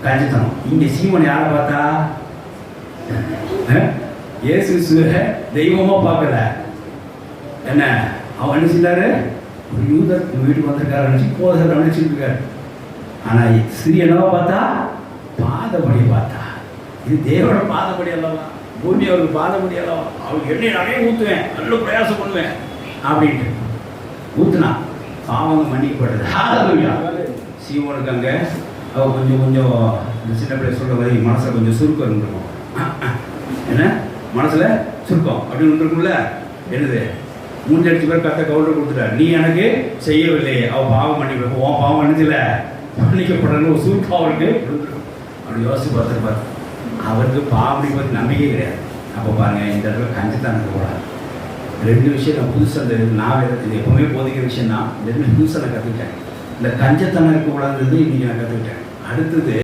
கஞ்சித்தனம். இங்கே சீமன் யாரை பார்த்தா? இயேசு தெய்வமா பார்க்கல. என்ன அவன் என்ன செய்தாரு? ஒரு யூதர் வீட்டுக்கு வந்திருக்காரு நினைச்சு போதகர் நினைச்சிட்டு இருக்காரு. ஆனா ஸ்ரீ என்னவா பார்த்தா? பாதபடியை பார்த்தா. இது தேவனோட பாதபடி அல்லவா, பூமி அவருக்கு பாதபடி அல்லவா, அவருக்கு எண்ணெய் நிறைய ஊற்றுவேன், நல்ல பிரயாசம் பண்ணுவேன் அப்படின்ட்டு ஊத்துனா பாவங்க மன்னிக்கப்படுது. சீமோனுக்கு அங்கே அவ கொஞ்சம் இந்த சின்ன பிள்ளை சொல்ற மாதிரி மனசில் கொஞ்சம் சுருக்கம் இருந்திருக்கும். என்ன மனசுல சுருக்கம் அப்படின்னு இருக்கும்ல. என்னது 3 பேர் கத்த கவுண்டர் கொடுத்துட்டார். நீ எனக்கு செய்யவில்லை, அவ பாவம் மன்னிக்க, உன் பாவம் மன்னிச்சல மன்னிக்கப்படுறது ஒரு சுருக்கம் அவருக்கு கொடுத்துருக்கும். அப்படி யோசிச்சு பார்த்துருப்பார். அவருக்கு பாவம் பற்றி நம்பிக்கை கிடையாது. அப்போ பாருங்க, இந்த இடத்துல கஞ்சித்தான் இருக்கக்கூடாது. 2 விஷயம் நான் புதுசாக இது எப்பவுமே போதிக்கிற விஷயம் தான். 2 புதுசாக நான் கற்றுக்கிட்டேன். இந்த கஞ்சத்தனம் இருக்கக்கூடாதுன்றது இன்னைக்கு நான் கற்றுக்கிட்டேன். அடுத்தது